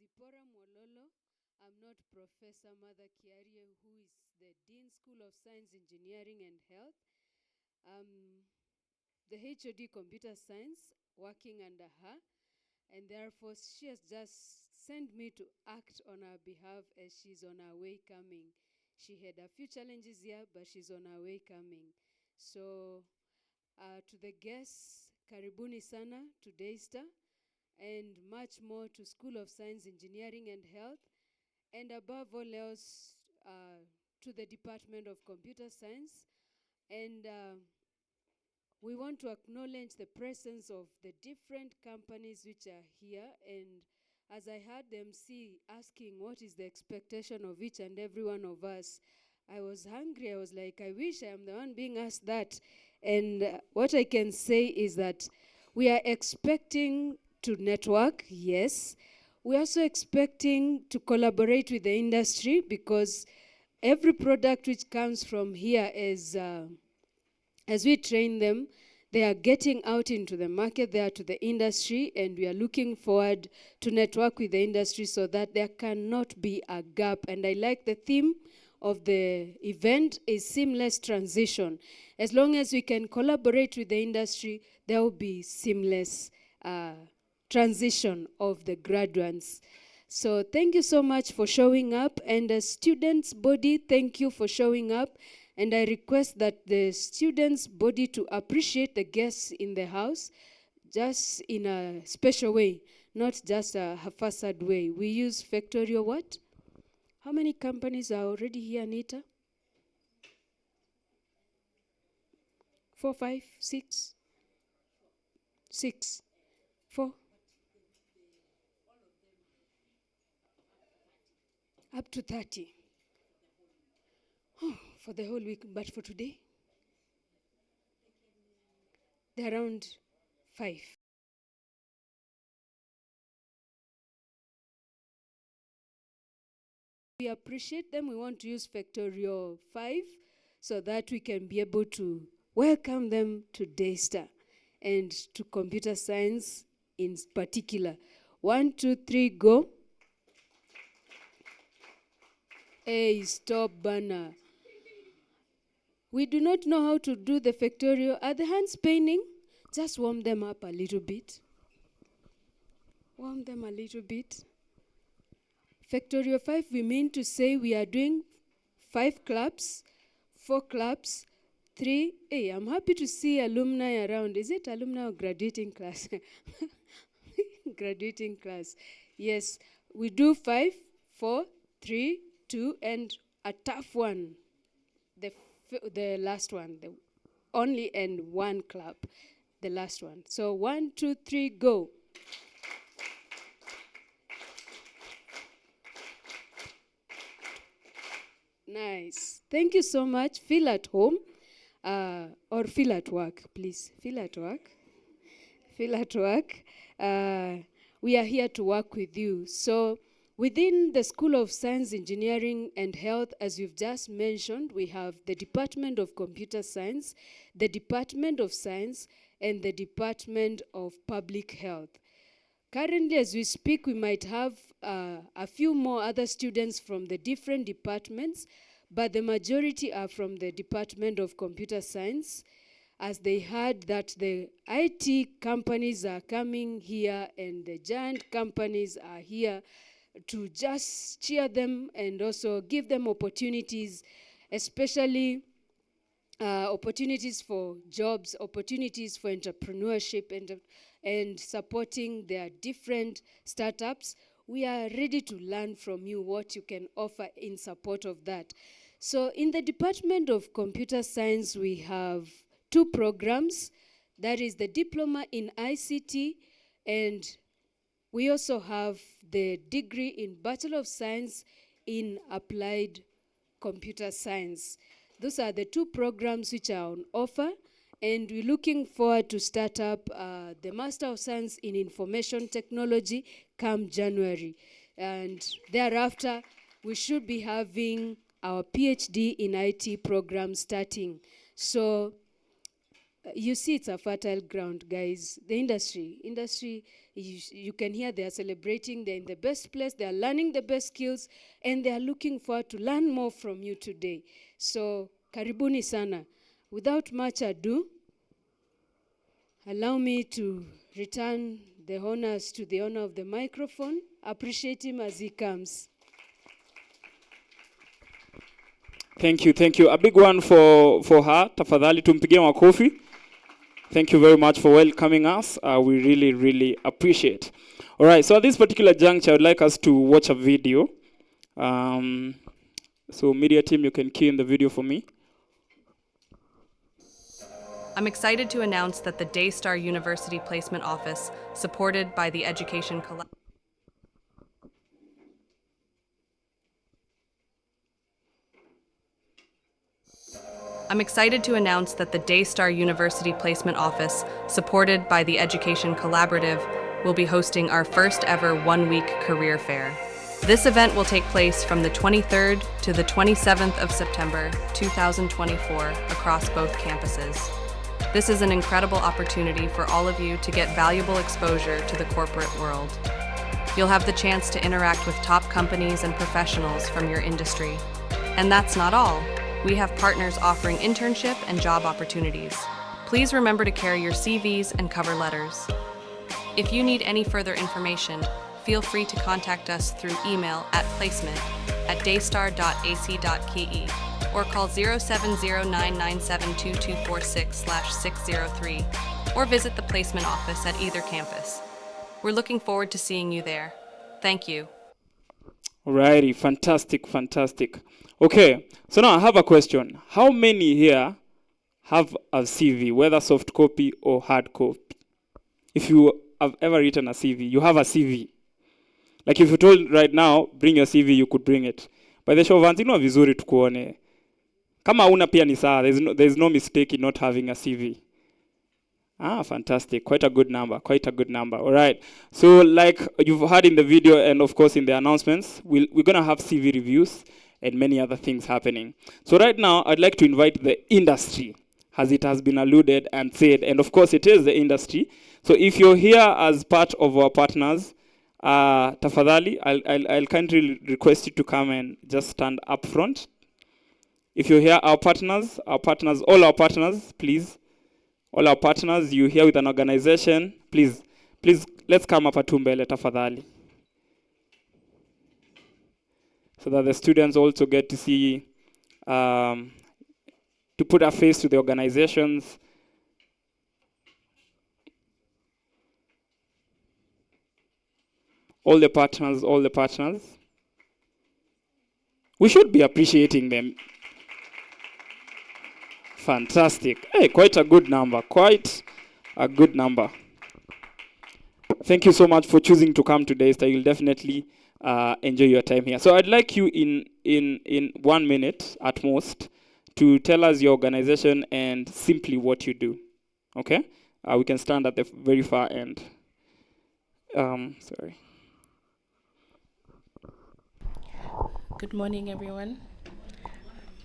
Zipporah Mwololo. I'm not Professor Mother Kiarie, who is the Dean School of Science, Engineering and Health. The HOD Computer Science, working under her, and therefore she has just sent me to act on her behalf as she's on her way coming. She had a few challenges here, but she's on her way coming. So to the guests, karibuni sana to Daystar, and much more to School of Science, Engineering and Health, and above all else to the Department of Computer Science. And we want to acknowledge the presence of the different companies which are here. And as I heard them asking what is the expectation of each and every one of us, I was hungry. I was like, I wish I am the one being asked that. And what I can say is that we are expecting to network, yes. We're also expecting to collaborate with the industry, because every product which comes from here is as we train them, they are getting out into the market, they are to the industry, and we are looking forward to network with the industry so that there cannot be a gap. And I like the theme of the event is seamless transition. As long as we can collaborate with the industry, there will be seamless transition of the graduates. So thank you so much for showing up, and the students' body, thank you for showing up. And I request that the students' body to appreciate the guests in the house, just in a special way, not just a haphazard way. We use Factorio what? How many companies are already here, Anita? 4, 5, 6? 6. 4? Up to 30. Oh, for the whole week, but for today? They're around 5. We appreciate them. We want to use Factorio 5 so that we can be able to welcome them to Daystar and to computer science in particular. 1, 2, 3, go. Hey, stop, banner. We do not know how to do the Factorio. Are the hands paining? Just warm them up a little bit. Warm them a little bit. Factorio 5, we mean to say we are doing 5 claps, 4 claps, 3. Hey, I'm happy to see alumni around. Is it alumni or graduating class? Graduating class. Yes, we do 5, 4, 3, 2, and a tough one. The last one, the only and 1 clap, the last one. So 1, 2, 3, go. Nice. Thank you so much. Feel at home or feel at work, please. Feel at work. Feel at work. We are here to work with you. So within the School of Science, Engineering and Health, as you've just mentioned, we have the Department of Computer Science, the Department of Science, and the Department of Public Health. Currently, as we speak, we might have a few more other students from the different departments, but the majority are from the Department of Computer Science, as they heard that the IT companies are coming here and the giant companies are here to just cheer them and also give them opportunities, especially opportunities for jobs, opportunities for entrepreneurship, and supporting their different startups. We are ready to learn from you what you can offer in support of that. So in the Department of Computer Science, we have 2 programs. That is the Diploma in ICT, and we also have the degree in Bachelor of Science in Applied Computer Science. Those are the 2 programs which are on offer, and we're looking forward to start up the Master of Science in Information Technology come January. And thereafter, we should be having our PhD in IT program starting. So you see it's a fertile ground, guys. The industry, you can hear they are celebrating, they're in the best place, they are learning the best skills, and they are looking forward to learn more from you today. So, karibuni sana. Without much ado, allow me to return the honors to the owner of the microphone. Appreciate him as he comes. Thank you. A big one for her. Tafadhali tumpigie makofi. Thank you very much for welcoming us. We really appreciate. All right, so at this particular juncture, I would like us to watch a video. So media team, you can key in the video for me. I'm excited to announce that the Daystar University Placement Office, supported by the Education Collaborative, I'm excited to announce that the Daystar University Placement Office, supported by the Education Collaborative, will be hosting our first ever one-week career fair. This event will take place from the 23rd to the 27th of September 2024 across both campuses. This is an incredible opportunity for all of you to get valuable exposure to the corporate world. You'll have the chance to interact with top companies and professionals from your industry. And that's not all. We have partners offering internship and job opportunities. Please remember to carry your CVs and cover letters. If you need any further information, feel free to contact us through email at placement@daystar.ac.ke or call 0709972246/603 or visit the placement office at either campus. We're looking forward to seeing you there. Thank you. Alrighty, fantastic. Okay, so now I have a question. How many here have a CV, whether soft copy or hard copy? If you have ever written a CV, you have a CV. Like if you told right now, bring your CV, you could bring it. By the show of hands, vizuri tukuone. Kama una pia ni sawa, there's no mistake in not having a CV. Fantastic. Quite a good number. All right. So like you've heard in the video and of course in the announcements, we're going to have CV reviews and many other things happening. So right now, I'd like to invite the industry, as it has been alluded and said, and of course it is the industry. So if you're here as part of our partners, tafadhali, I'll kindly request you to come and just stand up front. If you're here, all our partners, please. All our partners, you're here with an organization, please, let's come up atumbele, tafadhali. So that the students also get to see, to put a face to the organizations. All the partners. We should be appreciating them. Fantastic. Hey, quite a good number. Thank you so much for choosing to come today. So you'll definitely enjoy your time here. So I'd like you in 1 minute at most to tell us your organization and simply what you do. Okay? We can stand at the very far end. Sorry. Good morning, everyone.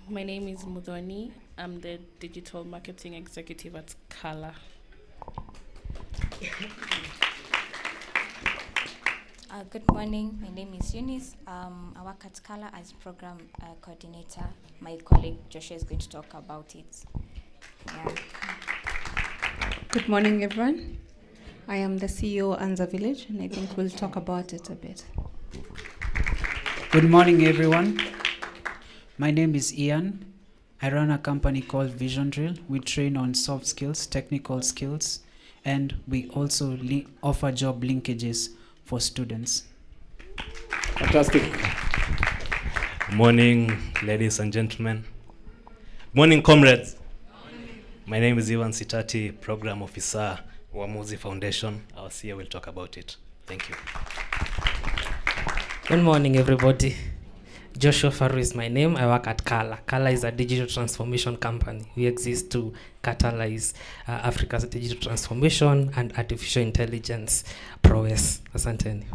My name is Mudhoni. I'm the Digital Marketing Executive at Kala. Good morning. My name is Eunice. I work at Kala as Program Coordinator. My colleague Joshua is going to talk about it. Yeah. Good morning, everyone. I am the CEO Anza Village, and I think we'll talk about it a bit. Good morning, everyone. My name is Ian. I run a company called Vision Drill. We train on soft skills, technical skills, and we also offer job linkages for students. Fantastic. Morning, ladies and gentlemen. Morning, comrades. Morning. My name is Ivan Sitati, Program Officer, Uamuzi Foundation. Our CEO will talk about it. Thank you. Good morning, everybody. Joshua Faru is my name. I work at Kala. Kala is a digital transformation company. We exist to catalyze Africa's digital transformation and artificial intelligence prowess. Asanteni.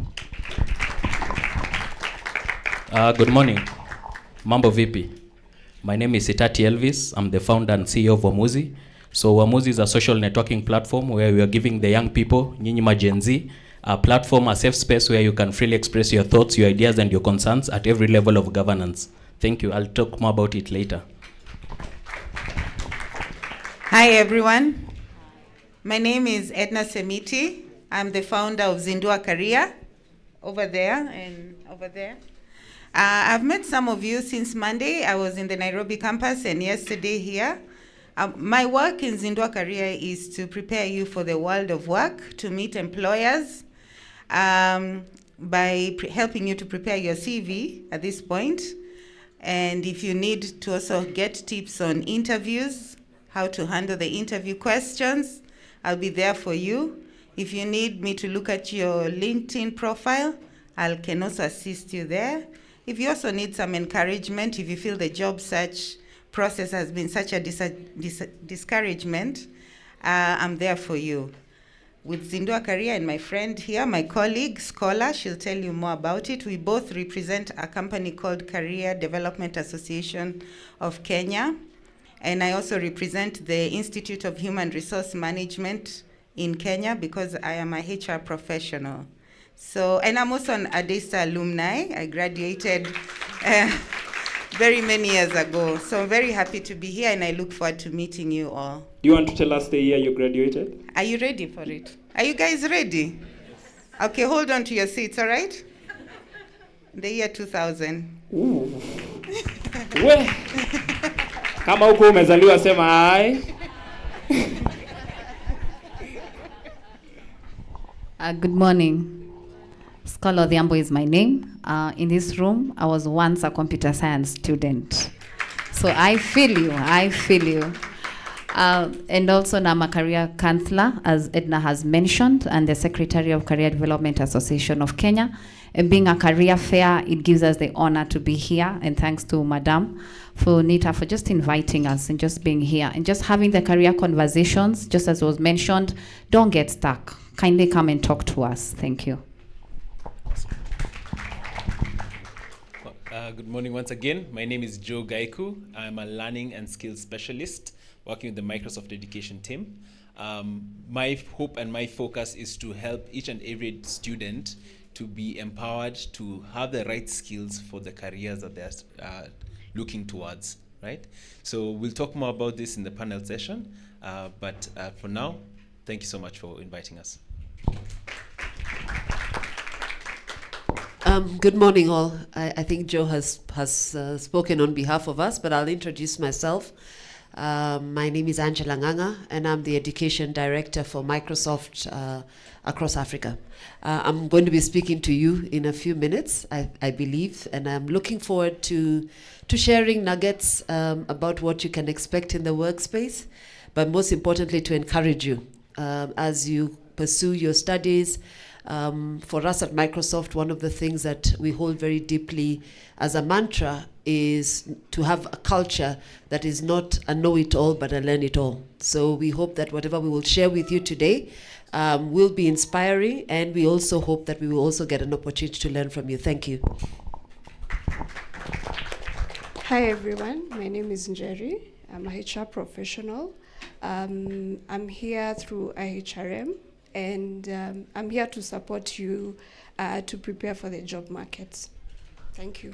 Good morning. Mambo vipi? My name is Itati Elvis. I'm the founder and CEO of Uamuzi. So Uamuzi is a social networking platform where we are giving the young people, nyinyi ma Gen Z, a platform, a safe space where you can freely express your thoughts, your ideas, and your concerns at every level of governance. Thank you. I'll talk more about it later. Hi, everyone. My name is Edna Semiti. I'm the founder of Zindua Career, over there and over there. I've met some of you since Monday. I was in the Nairobi campus and yesterday here. My work in Zindua Career is to prepare you for the world of work, to meet employers, by helping you to prepare your CV at this point. And if you need to also get tips on interviews, how to handle the interview questions, I'll be there for you. If you need me to look at your LinkedIn profile, I can also assist you there. If you also need some encouragement, if you feel the job search process has been such a discouragement, I'm there for you. With Zindua Career and my friend here, my colleague, Scholar, she'll tell you more about it. We both represent a company called Career Development Association of Kenya. And I also represent the Institute of Human Resource Management in Kenya because I am a HR professional. So, and I'm also an ADESTA alumni. I graduated very many years ago. So I'm very happy to be here and I look forward to meeting you all. Do you want to tell us the year you graduated? Are you ready for it? Are you guys ready? Okay, hold on to your seats, all right? The year 2000. Ooh. We. Kama huko umezaliwa sema hai. Good morning. Scholar Odhiambo is my name. In this room, I was once a computer science student. So I feel you. And also now I'm a career counselor, as Edna has mentioned, and the Secretary of Career Development Association of Kenya. And being a career fair, it gives us the honor to be here. And thanks to Madam for Nita for just inviting us and just being here and just having the career conversations, just as was mentioned. Don't get stuck. Kindly come and talk to us. Thank you. Good morning once again. My name is Joe Gaiku. I'm a learning and skills specialist working with the Microsoft Education team. My hope and my focus is to help each and every student to be empowered to have the right skills for the careers that they're looking towards, right? So we'll talk more about this in the panel session, but for now, thank you so much for inviting us. Good morning, all. I think Joe has spoken on behalf of us, but I'll introduce myself. My name is Angela Nganga, and I'm the Education Director for Microsoft across Africa. I'm going to be speaking to you in a few minutes, I believe, and I'm looking forward to sharing nuggets about what you can expect in the workspace, but most importantly, to encourage you as you pursue your studies. For us at Microsoft, one of the things that we hold very deeply as a mantra is to have a culture that is not a know-it-all, but a learn-it-all. So we hope that whatever we will share with you today will be inspiring, and we also hope that we will also get an opportunity to learn from you. Thank you. Hi, everyone. My name is Njeri. I'm a HR professional. I'm here through IHRM. And I'm here to support you to prepare for the job market. Thank you.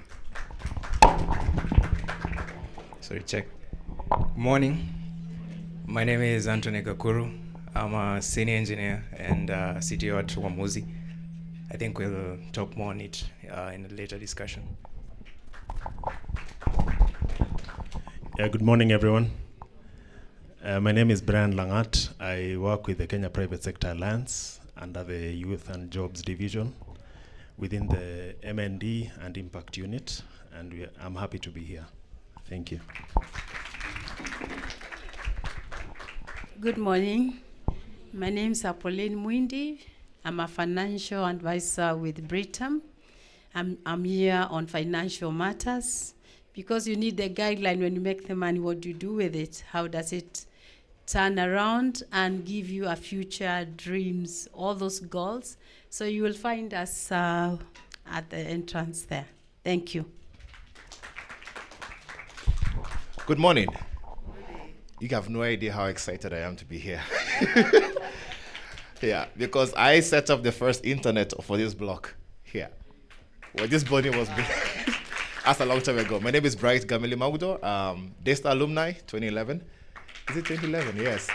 Sorry, check. Morning. My name is Anthony Gakuru. I'm a senior engineer and CTO at Uamuzi. I think we'll talk more on it in a later discussion. Yeah, good morning, everyone. My name is Brian Langat. I work with the Kenya Private Sector Alliance under the Youth and Jobs Division within the MND and Impact Unit, and I'm happy to be here. Thank you. Good morning. My name is Apolline Mwindi. I'm a financial advisor with Britam. I'm here on financial matters because you need the guideline when you make the money. What do you do with it? How does it turn around and give you a future, dreams, all those goals? So you will find us at the entrance there. Thank you. Good morning. You have no idea how excited I am to be here. Yeah, because I set up the first internet for this block here. Well, this building was built. That's a long time ago. My name is Bright Gamili Maudo, Daystar alumni, 2011. Is it 2011? Yes.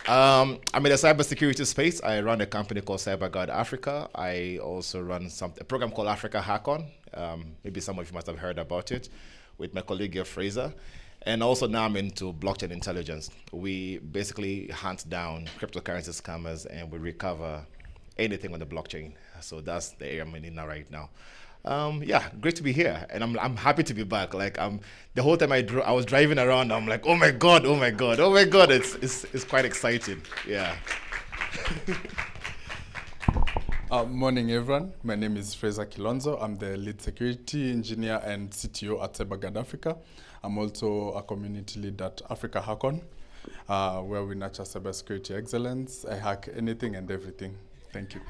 Yeah. I'm in the cybersecurity space. I run a company called CyberGuard Africa. I also run a program called Africa Hack-On. Maybe some of you must have heard about it with my colleague Geoff Fraser. And also now I'm into blockchain intelligence. We basically hunt down cryptocurrency scammers and we recover anything on the blockchain. So that's the area I'm in right now. Yeah, great to be here, and I'm happy to be back. Like the whole time I was driving around, I'm like, oh my god, it's quite exciting. Yeah. Morning, everyone. My name is Fraser Kilonzo. I'm the lead security engineer and CTO at CyberGuard Africa. I'm also a community lead at Africa Hack-On, where we nurture cybersecurity excellence. I hack anything and everything. Thank you.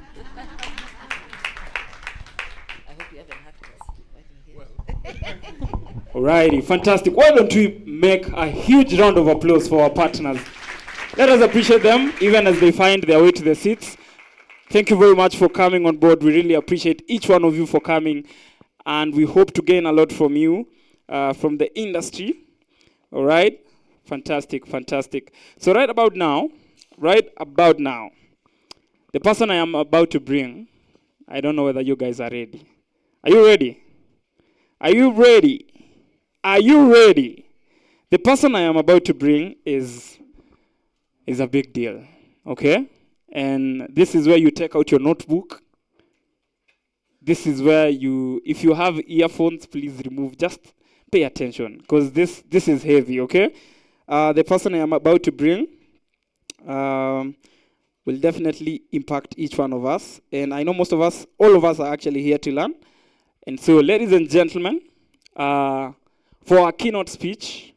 Alrighty, fantastic. Why don't we make a huge round of applause for our partners? Let us appreciate them even as they find their way to the seats. Thank you very much for coming on board. We really appreciate each one of you for coming, and we hope to gain a lot from you, from the industry. All right? Fantastic, fantastic. So right about now, the person I am about to bring, I don't know whether you guys are ready. Are you ready? Are you ready? Are you ready? The person I am about to bring is a big deal, okay? And this is where you take out your notebook. This is where if you have earphones, please remove, just pay attention, because this is heavy, okay? The person I am about to bring will definitely impact each one of us. And I know all of us are actually here to learn. And so, ladies and gentlemen, for our keynote speech,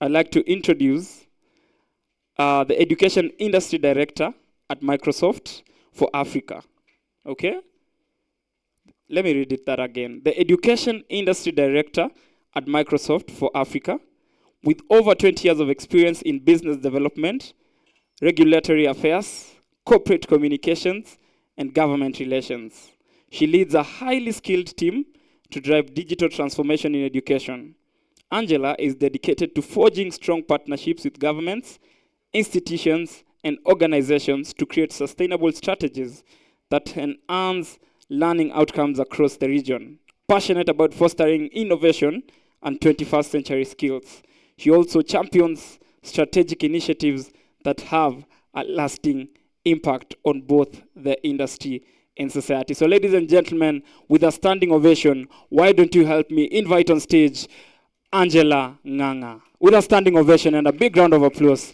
I'd like to introduce the Education Industry Director at Microsoft for Africa. Okay? Let me read that again. The Education Industry Director at Microsoft for Africa, with over 20 years of experience in business development, regulatory affairs, corporate communications, and government relations. She leads a highly skilled team to drive digital transformation in education. Angela is dedicated to forging strong partnerships with governments, institutions, and organizations to create sustainable strategies that enhance learning outcomes across the region. Passionate about fostering innovation and 21st century skills, she also champions strategic initiatives that have a lasting impact on both the industry and society. So ladies and gentlemen, with a standing ovation, why don't you help me invite on stage Angela Ng'ang'a. With a standing ovation and a big round of applause.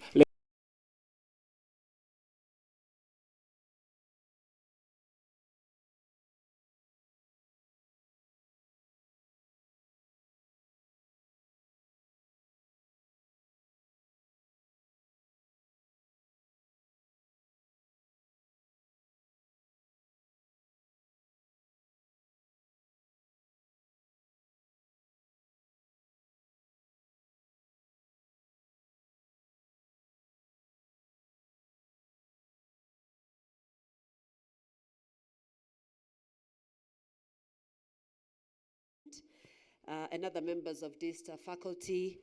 And other members of Daystar faculty,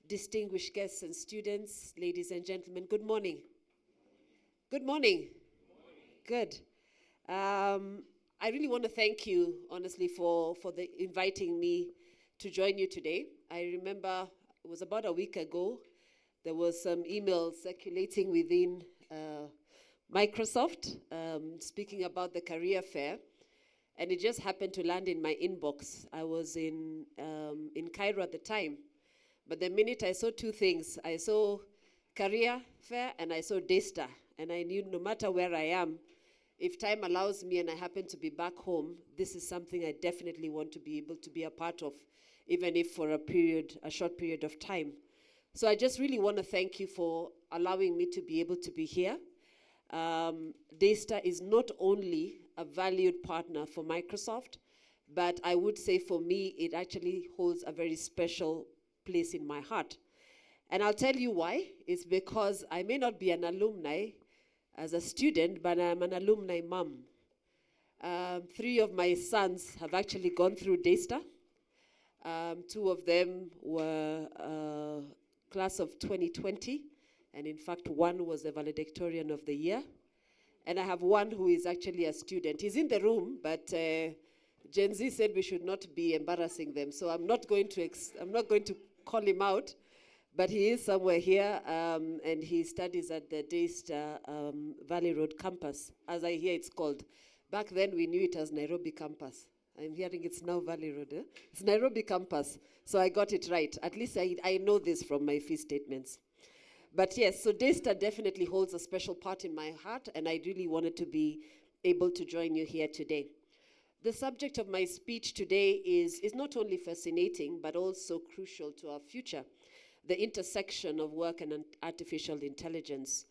distinguished guests and students, ladies and gentlemen, good morning. Good morning. Good. I really want to thank you, honestly, for inviting me to join you today. I remember it was about a week ago, there was some emails circulating within Microsoft speaking about the career fair. And it just happened to land in my inbox. I was in Cairo at the time. But the minute I saw two things, I saw career fair and I saw Daystar. And I knew no matter where I am, if time allows me and I happen to be back home, this is something I definitely want to be able to be a part of, even if for a short period of time. So I just really want to thank you for allowing me to be able to be here. Daystar is not only a valued partner for Microsoft, but I would say for me, it actually holds a very special place in my heart. And I'll tell you why. It's because I may not be an alumni as a student, but I'm an alumni mom. 3 of my sons have actually gone through Daystar. 2 of them were class of 2020, and in fact, 1 was the valedictorian of the year. And I have 1 who is actually a student. He's in the room, but Gen Z said we should not be embarrassing them, so I'm not going to call him out, but he is somewhere here, and he studies at the Daystar Valley Road campus, as I hear it's called. Back then, we knew it as Nairobi campus. I'm hearing it's now Valley Road. Eh? It's Nairobi campus, so I got it right. At least I know this from my fee statements. But yes, so Daystar definitely holds a special part in my heart, and I really wanted to be able to join you here today. The subject of my speech today is not only fascinating, but also crucial to our future, the intersection of work and artificial intelligence.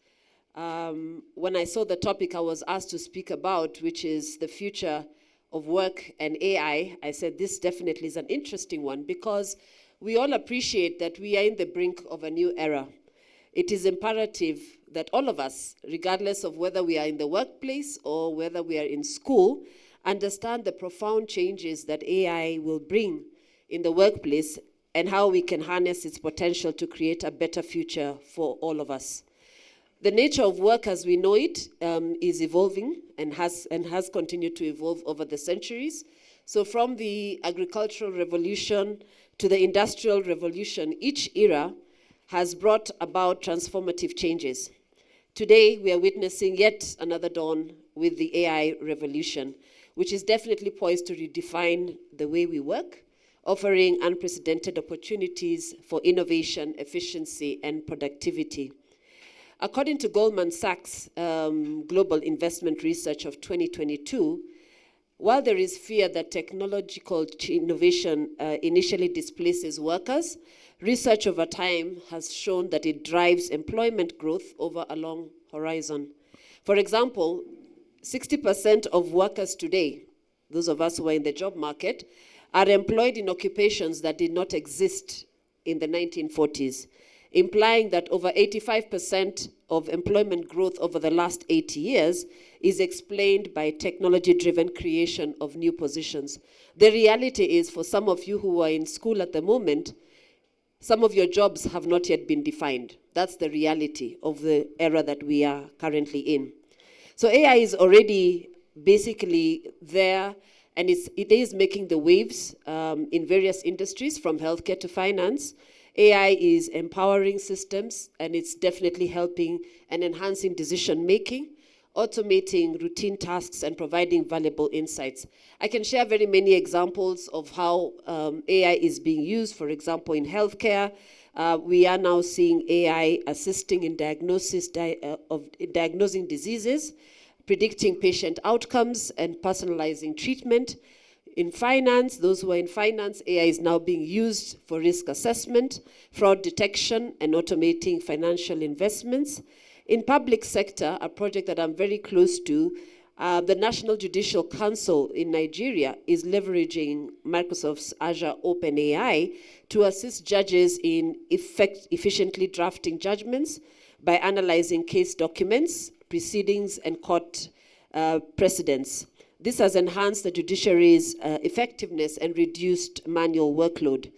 When I saw the topic I was asked to speak about, which is the future of work and AI, I said this definitely is an interesting one, because we all appreciate that we are in the brink of a new era. It is imperative that all of us, regardless of whether we are in the workplace or whether we are in school, understand the profound changes that AI will bring in the workplace and how we can harness its potential to create a better future for all of us. The nature of work as we know it is evolving and has continued to evolve over the centuries. So from the agricultural revolution to the industrial revolution, each era has brought about transformative changes. Today, we are witnessing yet another dawn with the AI revolution, which is definitely poised to redefine the way we work, offering unprecedented opportunities for innovation, efficiency, and productivity. According to Goldman Sachs Global Investment Research of 2022, while there is fear that technological innovation initially displaces workers, research over time has shown that it drives employment growth over a long horizon. For example, 60% of workers today, those of us who are in the job market, are employed in occupations that did not exist in the 1940s, implying that over 85% of employment growth over the last 80 years is explained by technology-driven creation of new positions. The reality is, for some of you who are in school at the moment, some of your jobs have not yet been defined. That's the reality of the era that we are currently in. So AI is already basically there, and it is making the waves in various industries, from healthcare to finance. AI is empowering systems, and it's definitely helping and enhancing decision-making, automating routine tasks, and providing valuable insights. I can share very many examples of how AI is being used. For example, in healthcare, we are now seeing AI assisting in diagnosing diseases, predicting patient outcomes, and personalizing treatment. In finance, those who are in finance, AI is now being used for risk assessment, fraud detection, and automating financial investments. In public sector, a project that I'm very close to, the National Judicial Council in Nigeria is leveraging Microsoft's Azure OpenAI to assist judges in efficiently drafting judgments by analyzing case documents, proceedings, and court precedents. This has enhanced the judiciary's effectiveness and reduced manual workload.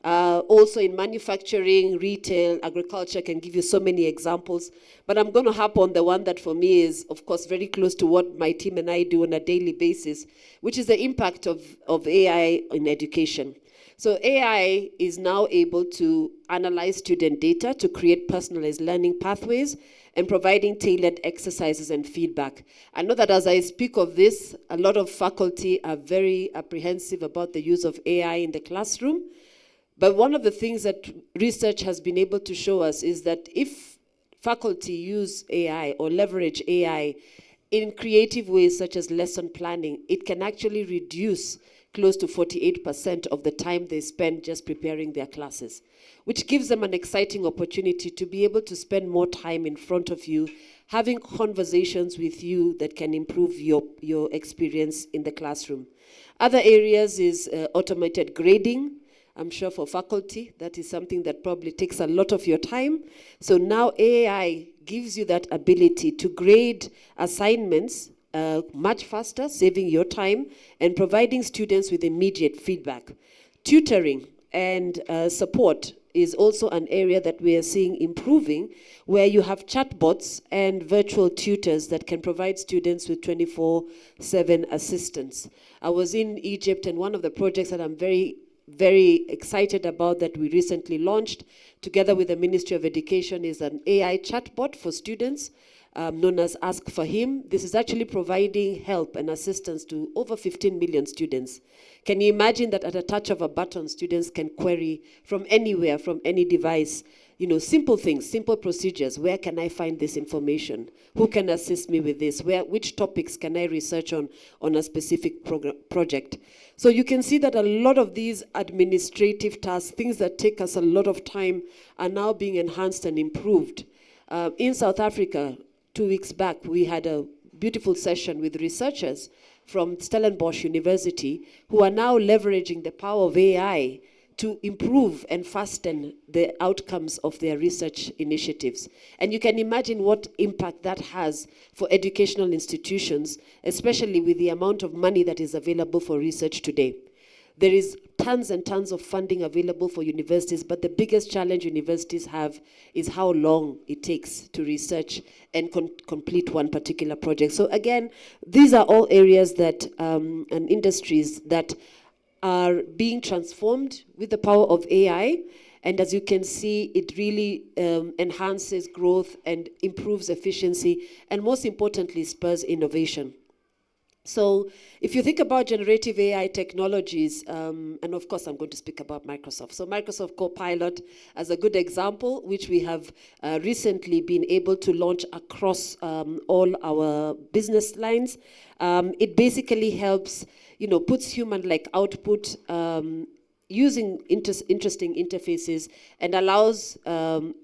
Also in manufacturing, retail, agriculture, I can give you so many examples, but I'm going to harp on the one that for me is, of course, very close to what my team and I do on a daily basis, which is the impact of AI in education. So AI is now able to analyze student data to create personalized learning pathways and providing tailored exercises and feedback. I know that as I speak of this, a lot of faculty are very apprehensive about the use of AI in the classroom. But one of the things that research has been able to show us is that if faculty use AI or leverage AI in creative ways such as lesson planning, it can actually reduce close to 48% of the time they spend just preparing their classes, which gives them an exciting opportunity to be able to spend more time in front of you, having conversations with you that can improve your experience in the classroom. Other areas is automated grading, I'm sure for faculty, that is something that probably takes a lot of your time. So now AI gives you that ability to grade assignments much faster, saving your time, and providing students with immediate feedback. Tutoring and support is also an area that we are seeing improving, where you have chatbots and virtual tutors that can provide students with 24/7 assistance. I was in Egypt, and one of the projects that I'm very excited about that we recently launched together with the Ministry of Education is an AI chatbot for students known as Ask for Him. This is actually providing help and assistance to over 15 million students. Can you imagine that at a touch of a button, students can query from anywhere, from any device, simple things, simple procedures. Where can I find this information? Who can assist me with this? Which topics can I research on a specific project? So you can see that a lot of these administrative tasks, things that take us a lot of time, are now being enhanced and improved. In South Africa, 2 weeks back, we had a beautiful session with researchers from Stellenbosch University who are now leveraging the power of AI to improve and fasten the outcomes of their research initiatives. And you can imagine what impact that has for educational institutions, especially with the amount of money that is available for research today. There is tons and tons of funding available for universities, but the biggest challenge universities have is how long it takes to research and complete one particular project. So again, these are all areas that and industries that are being transformed with the power of AI. And as you can see, it really enhances growth and improves efficiency, and most importantly, spurs innovation. So if you think about generative AI technologies, and of course I'm going to speak about Microsoft. So Microsoft Copilot as a good example, which we have recently been able to launch across all our business lines. It basically helps, puts human-like output using interesting interfaces, and allows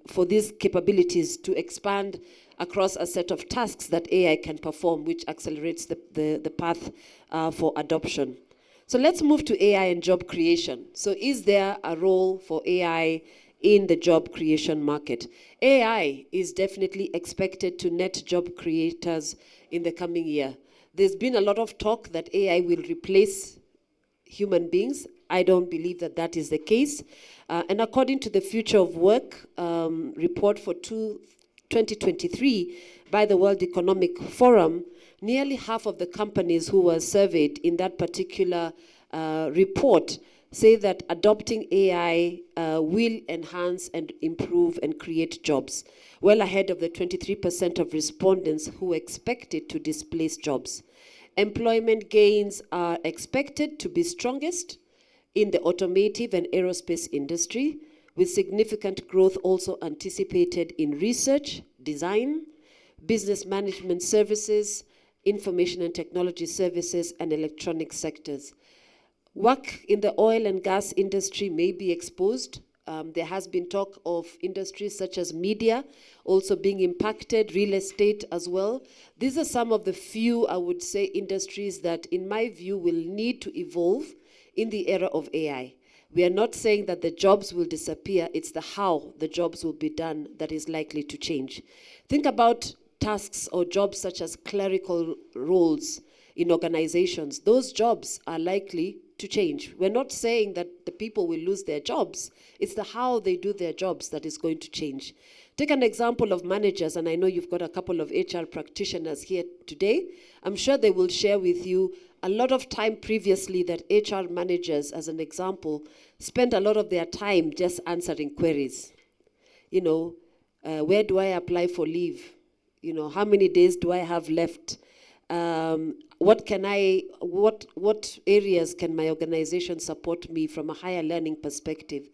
for these capabilities to expand across a set of tasks that AI can perform, which accelerates the path for adoption. So let's move to AI and job creation. So is there a role for AI in the job creation market? AI is definitely expected to net job creators in the coming year. There's been a lot of talk that AI will replace human beings. I don't believe that that is the case. And according to the Future of Work report for 2023 by the World Economic Forum, nearly half of the companies who were surveyed in that particular report say that adopting AI will enhance and improve and create jobs, well ahead of the 23% of respondents who expected to displace jobs. Employment gains are expected to be strongest in the automotive and aerospace industry, with significant growth also anticipated in research, design, business management services, information and technology services, and electronic sectors. Work in the oil and gas industry may be exposed. There has been talk of industries such as media also being impacted, real estate as well. These are some of the few, I would say, industries that, in my view, will need to evolve in the era of AI. We are not saying that the jobs will disappear, it's the how the jobs will be done that is likely to change. Think about tasks or jobs such as clerical roles in organizations. Those jobs are likely to change. We're not saying that the people will lose their jobs, it's the how they do their jobs that is going to change. Take an example of managers, and I know you've got a couple of HR practitioners here today. I'm sure they will share with you a lot of time previously that HR managers, as an example, spend a lot of their time just answering queries. Where do I apply for leave? How many days do I have left? What areas can my organization support me from a higher learning perspective?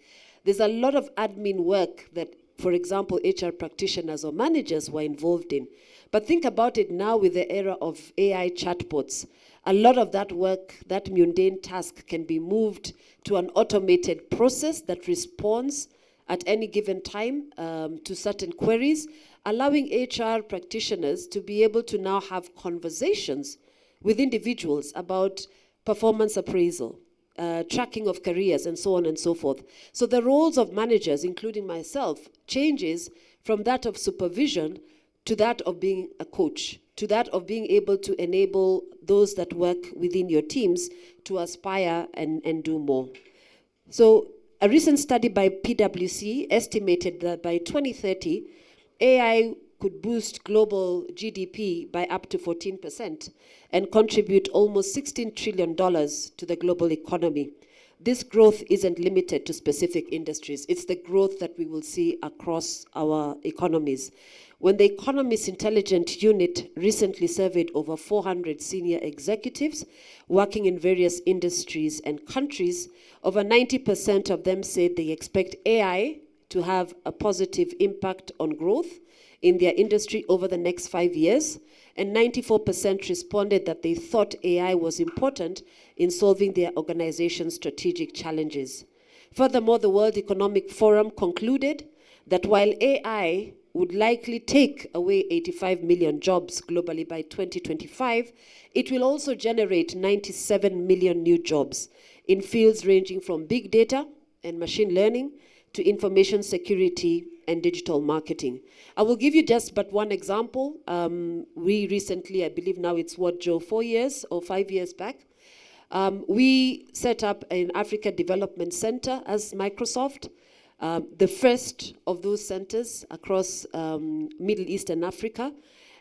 There's a lot of admin work that, for example, HR practitioners or managers were involved in. But think about it now with the era of AI chatbots. A lot of that work, that mundane task, can be moved to an automated process that responds at any given time to certain queries, allowing HR practitioners to be able to now have conversations with individuals about performance appraisal, tracking of careers, and so on and so forth. So the roles of managers, including myself, changes from that of supervision to that of being a coach, to that of being able to enable those that work within your teams to aspire and do more. So a recent study by PwC estimated that by 2030, AI could boost global GDP by up to 14% and contribute almost $16 trillion to the global economy. This growth isn't limited to specific industries. It's the growth that we will see across our economies. When the Economist Intelligence Unit recently surveyed over 400 senior executives working in various industries and countries, over 90% of them said they expect AI to have a positive impact on growth in their industry over the next 5 years, and 94% responded that they thought AI was important in solving their organization's strategic challenges. Furthermore, the World Economic Forum concluded that while AI would likely take away 85 million jobs globally by 2025, it will also generate 97 million new jobs in fields ranging from big data and machine learning to information security and digital marketing. I will give you just but one example. We recently, I believe now it's what, Joe, 4 years or 5 years back, we set up an Africa Development Center as Microsoft, the first of those centers across Middle East and Africa.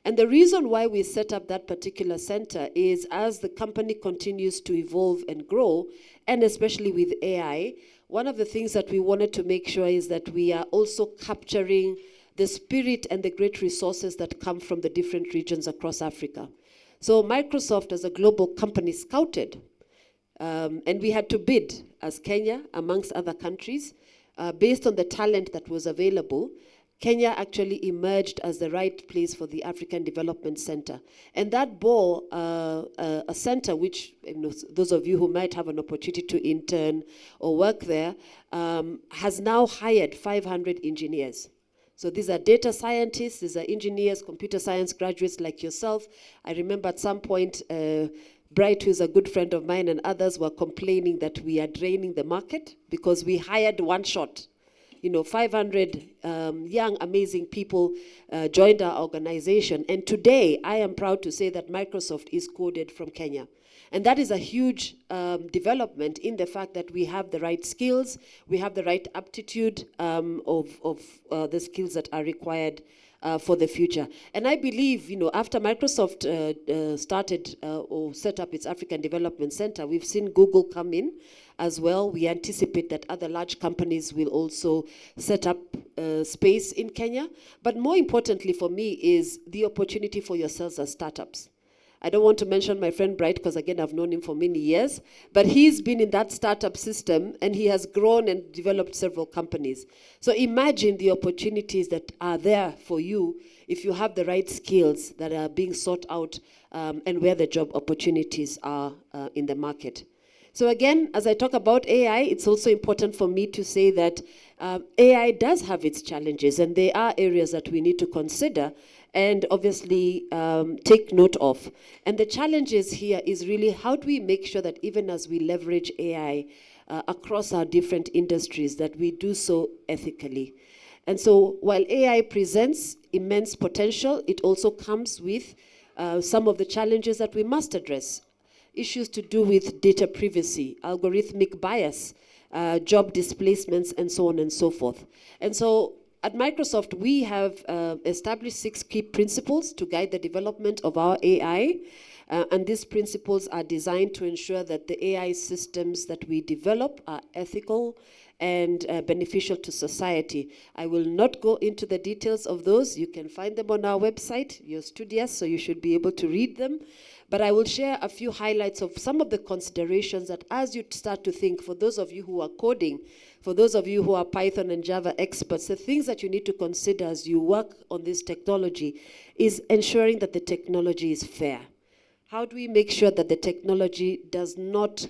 And the reason why we set up that particular center is as the company continues to evolve and grow, and especially with AI, one of the things that we wanted to make sure is that we are also capturing the spirit and the great resources that come from the different regions across Africa. So Microsoft as a global company scouted, and we had to bid as Kenya amongst other countries, based on the talent that was available. Kenya actually emerged as the right place for the African Development Center. And that bore a center which, those of you who might have an opportunity to intern or work there, has now hired 500 engineers. So these are data scientists, these are engineers, computer science graduates like yourself. I remember at some point, Bright, who is a good friend of mine, and others were complaining that we are draining the market because we hired one shot. 500 young, amazing people joined our organization. And today, I am proud to say that Microsoft is coded from Kenya. And that is a huge development in the fact that we have the right skills, we have the right aptitude of the skills that are required for the future. And I believe, after Microsoft started or set up its African Development Center, we've seen Google come in as well. We anticipate that other large companies will also set up space in Kenya. But more importantly for me is the opportunity for yourselves as startups. I don't want to mention my friend Bright because, again, I've known him for many years, but he's been in that startup system and he has grown and developed several companies. So imagine the opportunities that are there for you if you have the right skills that are being sought out and where the job opportunities are in the market. So again, as I talk about AI, it's also important for me to say that AI does have its challenges, and there are areas that we need to consider and obviously take note of. And the challenges here is really how do we make sure that even as we leverage AI across our different industries, that we do so ethically. And so while AI presents immense potential, it also comes with some of the challenges that we must address. Issues to do with data privacy, algorithmic bias, job displacements, and so on and so forth. And so at Microsoft, we have established 6 key principles to guide the development of our AI. And these principles are designed to ensure that the AI systems that we develop are ethical and beneficial to society. I will not go into the details of those. You can find them on our website. You're studious, so you should be able to read them. But I will share a few highlights of some of the considerations that as you start to think, for those of you who are coding, for those of you who are Python and Java experts, the things that you need to consider as you work on this technology is ensuring that the technology is fair. How do we make sure that the technology does not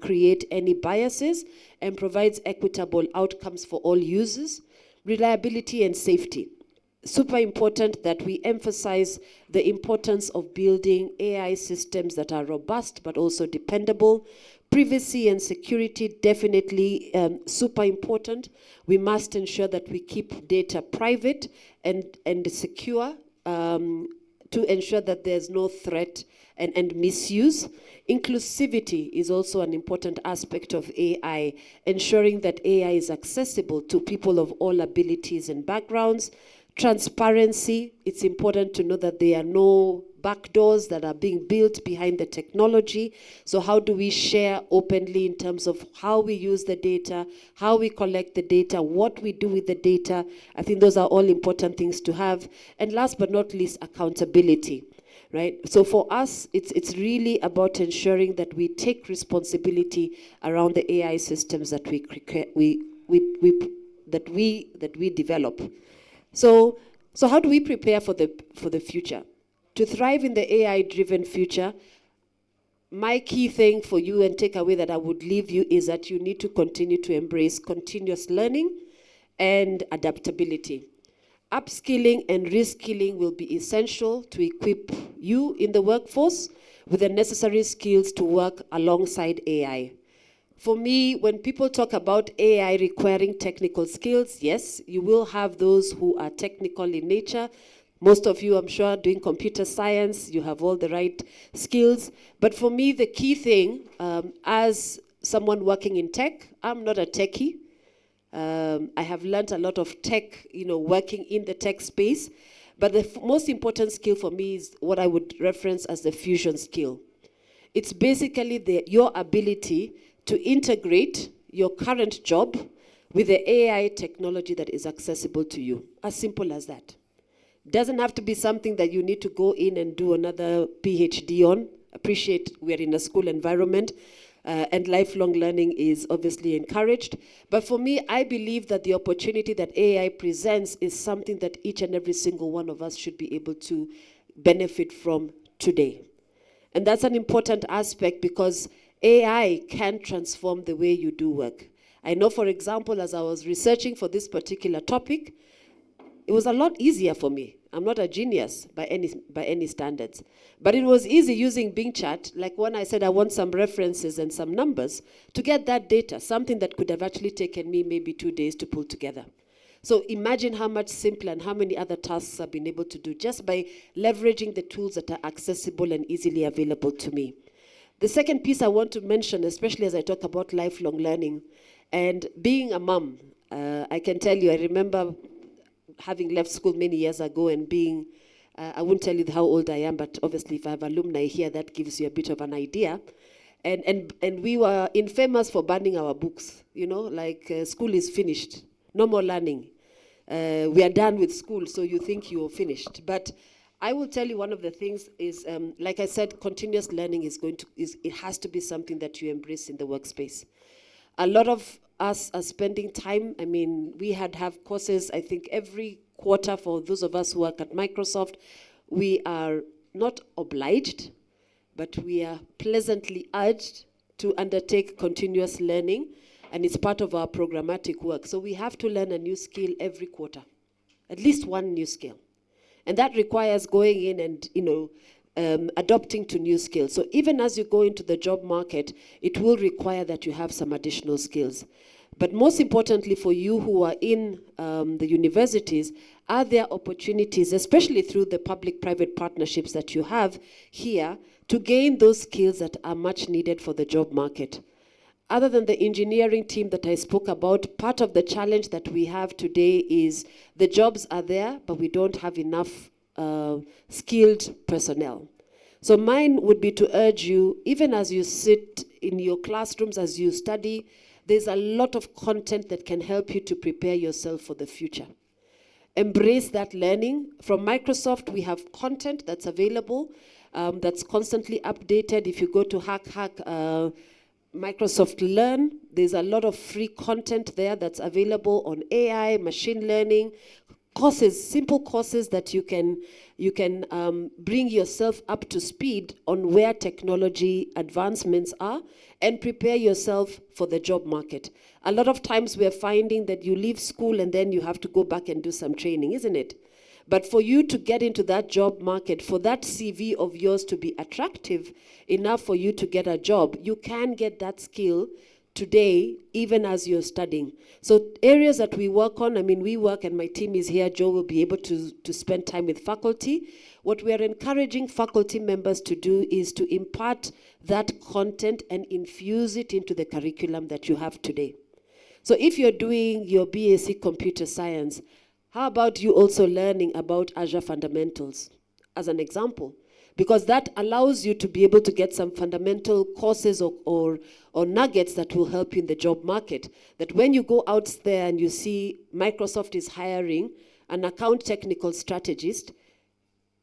create any biases and provides equitable outcomes for all users? Reliability and safety. super important that we emphasize the importance of building AI systems that are robust but also dependable. Privacy and security, definitely super important. We must ensure that we keep data private and secure to ensure that there's no threat and misuse. Inclusivity is also an important aspect of AI, ensuring that AI is accessible to people of all abilities and backgrounds. Transparency, it's important to know that there are no backdoors that are being built behind the technology. So how do we share openly in terms of how we use the data, how we collect the data, what we do with the data? I think those are all important things to have. And last but not least, accountability. Right? So for us, it's really about ensuring that we take responsibility around the AI systems that we develop. So how do we prepare for the future? To thrive in the AI-driven future, my key thing for you and takeaway that I would leave you is that you need to continue to embrace continuous learning and adaptability. Upskilling and reskilling will be essential to equip you in the workforce with the necessary skills to work alongside AI. For me, when people talk about AI requiring technical skills, yes, you will have those who are technical in nature. Most of you, I'm sure, doing computer science, you have all the right skills. But for me, the key thing, as someone working in tech, I'm not a techie. I have learned a lot of tech, working in the tech space. But the most important skill for me is what I would reference as the fusion skill. It's basically your ability to integrate your current job with the AI technology that is accessible to you. As simple as that. Doesn't have to be something that you need to go in and do another PhD on. Appreciate we're in a school environment. And lifelong learning is obviously encouraged. But for me, I believe that the opportunity that AI presents is something that each and every single one of us should be able to benefit from today. And that's an important aspect because AI can transform the way you do work. I know, for example, as I was researching for this particular topic, it was a lot easier for me. I'm not a genius by any standards. But it was easy using Bing Chat, like when I said I want some references and some numbers, to get that data, something that could have actually taken me maybe 2 days to pull together. So imagine how much simpler and how many other tasks I've been able to do just by leveraging the tools that are accessible and easily available to me. The second piece I want to mention, especially as I talk about lifelong learning, and being a mom, I can tell you, I remember having left school many years ago and being, I won't tell you how old I am, but obviously if I have alumni here, that gives you a bit of an idea. And we were infamous for banning our books, school is finished, no more learning. We are done with school, so you think you're finished. But I will tell you one of the things is, like I said, continuous learning it has to be something that you embrace in the workspace. A lot of us are spending time, we have courses, I think every quarter for those of us who work at Microsoft. We are not obliged, but we are pleasantly urged to undertake continuous learning, and it's part of our programmatic work. So we have to learn a new skill every quarter, at least one new skill. And that requires going in and, adopting to new skills. So even as you go into the job market, it will require that you have some additional skills. But most importantly for you who are in the universities, are there opportunities, especially through the public-private partnerships that you have here, to gain those skills that are much needed for the job market? Other than the engineering team that I spoke about, part of the challenge that we have today is the jobs are there, but we don't have enough skilled personnel. So mine would be to urge you, even as you sit in your classrooms, as you study, there's a lot of content that can help you to prepare yourself for the future. Embrace that learning. From Microsoft, we have content that's available, that's constantly updated. If you go to Microsoft Learn, there's a lot of free content there that's available on AI, machine learning, courses, simple courses that you can bring yourself up to speed on where technology advancements are and prepare yourself for the job market. A lot of times we're finding that you leave school and then you have to go back and do some training, isn't it? But for you to get into that job market, for that CV of yours to be attractive enough for you to get a job, you can get that skill today, even as you're studying. So areas that we work on, I mean, we work and my team is here, Joe will be able to spend time with faculty. What we are encouraging faculty members to do is to impart that content and infuse it into the curriculum that you have today. So if you're doing your BSc Computer Science, how about you also learning about Azure fundamentals as an example? Because that allows you to be able to get some fundamental courses or nuggets that will help you in the job market. That when you go out there and you see Microsoft is hiring an account technical strategist,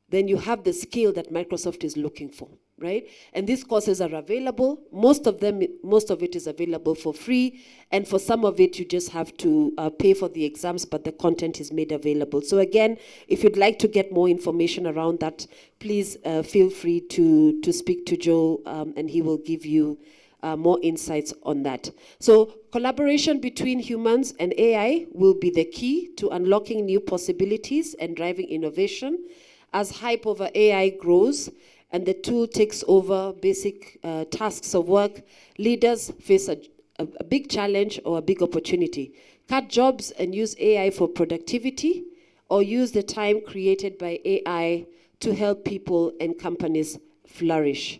then you have the skill that Microsoft is looking for, right? And these courses are available. Most of it is available for free, and for some of it, you just have to pay for the exams, but the content is made available. So again, if you'd like to get more information around that, please feel free to speak to Joe, and he will give you more insights on that. So collaboration between humans and AI will be the key to unlocking new possibilities and driving innovation. As hype over AI grows and the tool takes over basic tasks of work, leaders face a big challenge or a big opportunity. Cut jobs and use AI for productivity, or use the time created by AI to help people and companies flourish.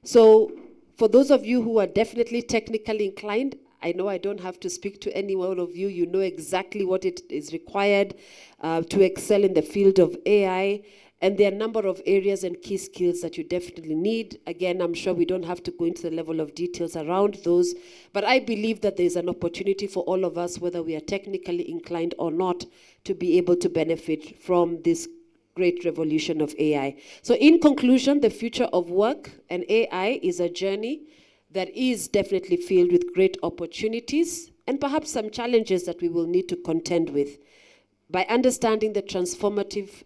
So for those of you who are definitely technically inclined, I know I don't have to speak to any one of you. You know exactly what it is required to excel in the field of AI. And there are a number of areas and key skills that you definitely need. Again, I'm sure we don't have to go into the level of details around those, but I believe that there's an opportunity for all of us, whether we are technically inclined or not, to be able to benefit from this great revolution of AI. So in conclusion, the future of work and AI is a journey that is definitely filled with great opportunities and perhaps some challenges that we will need to contend with. By understanding the transformative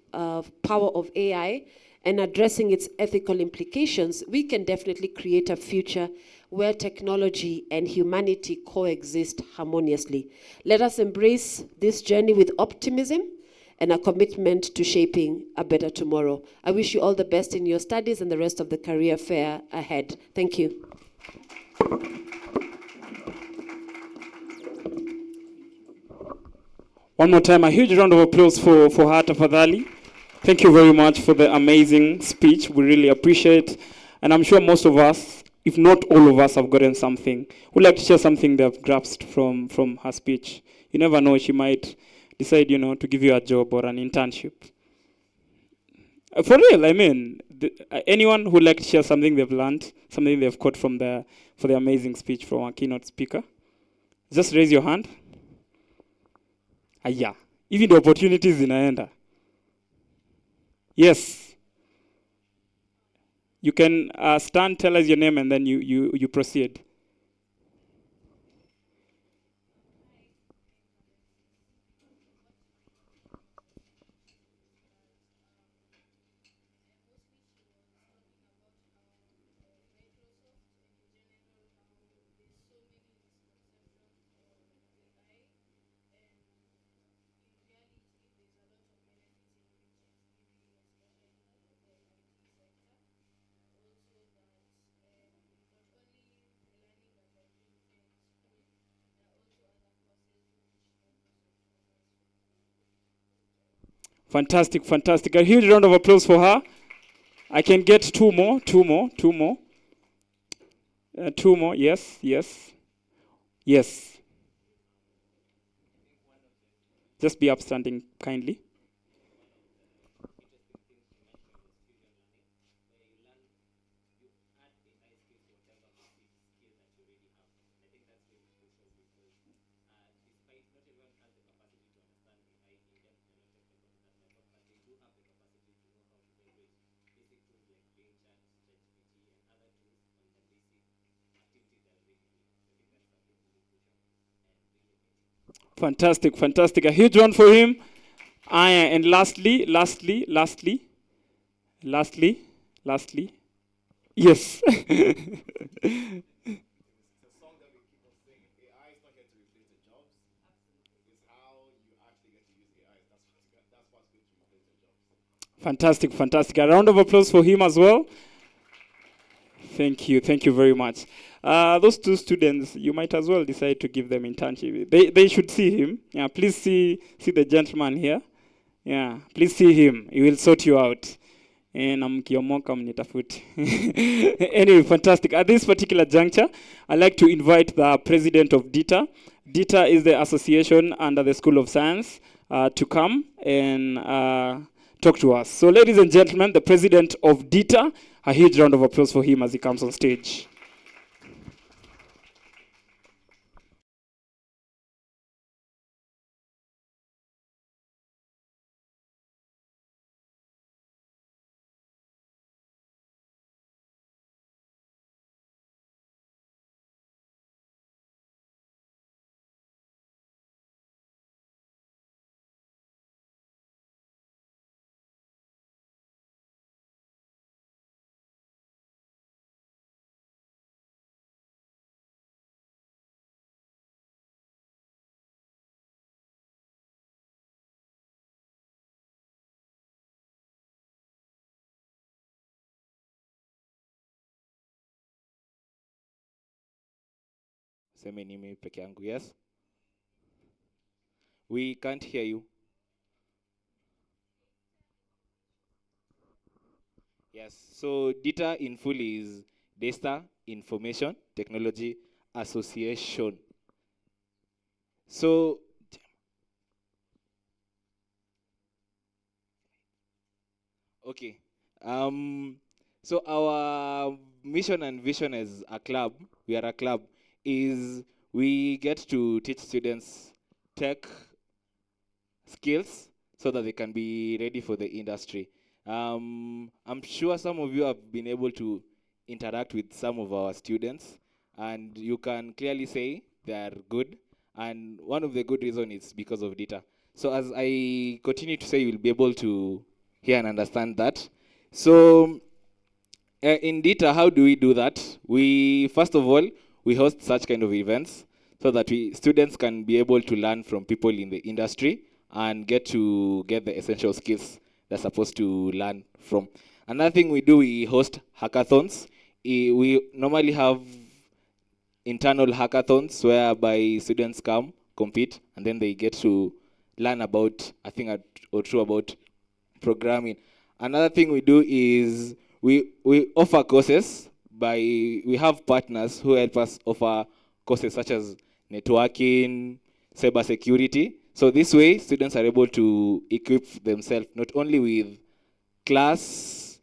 power of AI and addressing its ethical implications, we can definitely create a future where technology and humanity coexist harmoniously. Let us embrace this journey with optimism and a commitment to shaping a better tomorrow. I wish you all the best in your studies and the rest of the career fair ahead. Thank you. One more time, a huge round of applause for her, tafadhali. Thank you very much for the amazing speech. We really appreciate it. And I'm sure most of us, if not all of us, have gotten something. We'd like to share something they've grasped from her speech. You never know, she might decide, to give you a job or an internship. For real, I mean, anyone who'd like to share something they've learned, something they've caught for the amazing speech from our keynote speaker, just raise your hand. Yeah, even the opportunities zinaenda. Yes. You can stand, tell us your name, and then you proceed. Fantastic, fantastic. A huge round of applause for her. I can get two more. Two more, yes. Just be upstanding kindly. Fantastic, fantastic. A huge one for him. And lastly. Yes. Fantastic, fantastic. A round of applause for him as well. Thank you very much. Those two students, you might as well decide to give them internship. They should see him. Yeah, please see the gentleman here. Yeah, please see him. He will sort you out. And anyway, fantastic. At this particular juncture, I'd like to invite the president of DITA. DITA is the association under the School of Science to come and talk to us. So, ladies and gentlemen, the president of DITA, a huge round of applause for him as he comes on stage. Seme mimi peke yangu, yes? We can't hear you. Yes, so DITA in full is Daystar Information Technology Association. So, okay. So our mission and vision as a club, we are a club, is we get to teach students tech skills so that they can be ready for the industry. I'm sure some of you have been able to interact with some of our students, and you can clearly say they are good. And one of the good reasons is because of DITA. So as I continue to say, you'll be able to hear and understand that. So in DITA, how do we do that? We, first of all, we host such kind of events so that students can be able to learn from people in the industry and get the essential skills they're supposed to learn from. Another thing we do, we host hackathons. We normally have internal hackathons whereby students come, compete, and then they get to learn about, a thing or two about programming. Another thing we do is we offer courses we have partners who help us offer courses such as networking, cybersecurity. So this way, students are able to equip themselves not only with class,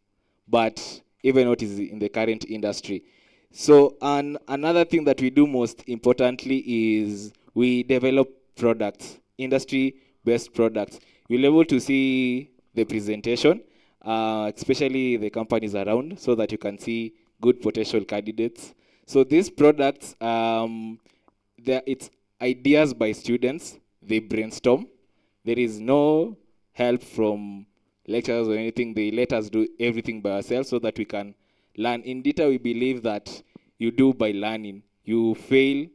but even what is in the current industry. So another thing that we do most importantly is we develop products, industry-based products. You'll be able to see the presentation, especially the companies around, so that you can see good potential candidates. So these products, it's ideas by students. They brainstorm. There is no help from lecturers or anything. They let us do everything by ourselves so that we can learn. In DITA, we believe that you do by learning. You fail,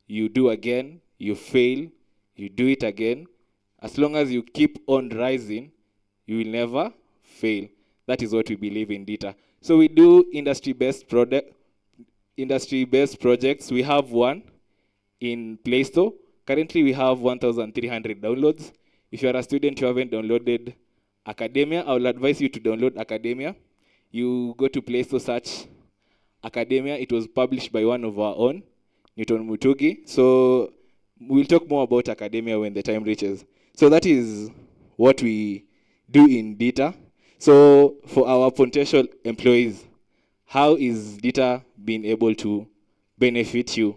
you do again. You fail, you do it again. As long as you keep on rising, you will never fail. That is what we believe in DITA. So we do industry-based projects. We have one in Play Store. Currently, we have 1,300 downloads. If you are a student who haven't downloaded Academia, I will advise you to download Academia. You go to Play Store, search Academia. It was published by one of our own, Newton Mutugi. So we'll talk more about Academia when the time reaches. So that is what we do in DITA. So for our potential employees, how is DITA being able to benefit you?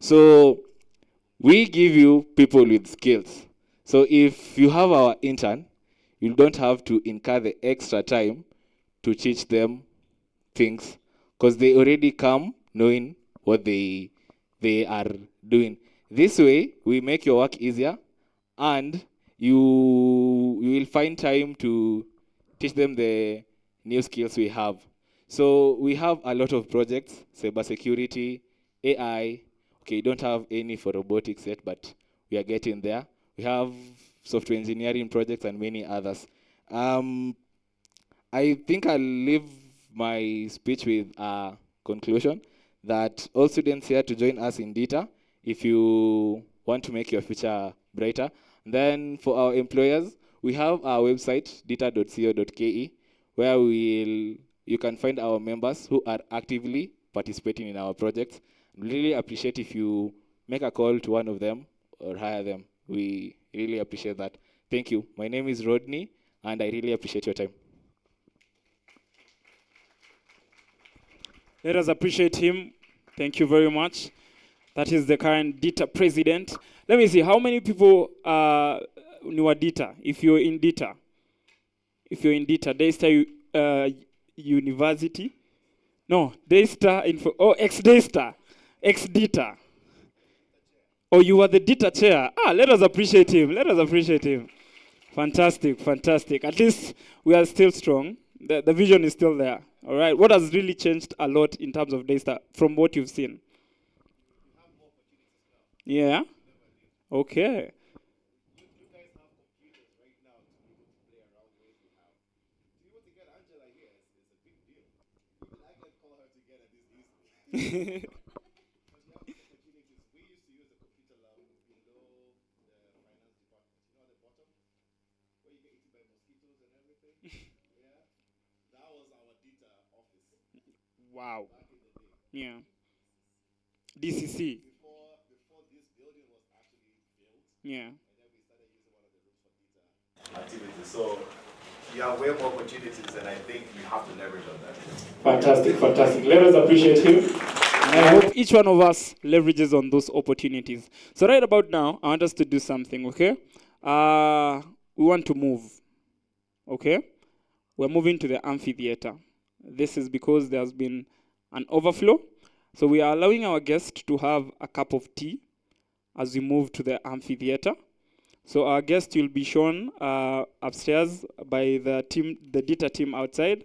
So we give you people with skills. So if you have our intern, you don't have to incur the extra time to teach them things because they already come knowing what they are doing. This way, we make your work easier and you will find time to teach them the new skills we have. So we have a lot of projects, cybersecurity, AI. Okay, don't have any for robotics yet, but we are getting there. We have software engineering projects and many others. I think I'll leave my speech with a conclusion that all students here to join us in DITA if you want to make your future brighter. Then for our employers, we have our website, dita.co.ke, where you can find our members who are actively participating in our projects. Really appreciate if you make a call to one of them or hire them. We really appreciate that. Thank you. My name is Rodney, and I really appreciate your time. Let us appreciate him. Thank you very much. That is the current DITA president. Let me see, how many people knew DITA? If you're in DITA, Daystar University? No, Daystar Info, ex-Daystar, ex-DITA. Oh, you were the DITA chair. Let us appreciate him. Fantastic, fantastic. At least we are still strong. The vision is still there. All right. What has really changed a lot in terms of Daystar from what you've seen? Yeah. Okay. Wow. Yeah. DCC. Yeah. Activities. So you have way more opportunities, and I think we have to leverage on that. Fantastic, fantastic. Let us appreciate him. And I hope each one of us leverages on those opportunities. So right about now, I want us to do something, okay? We want to move, okay? We're moving to the amphitheater. This is because there's been an overflow. So we are allowing our guests to have a cup of tea as we move to the amphitheater. So our guests will be shown upstairs by the DITA team outside.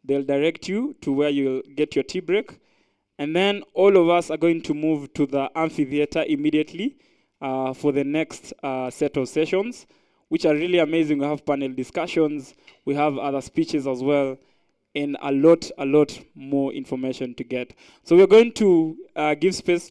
They'll direct you to where you'll get your tea break. And then all of us are going to move to the amphitheater immediately for the next set of sessions, which are really amazing. We have panel discussions, we have other speeches as well, and a lot more information to get. So we're going to give space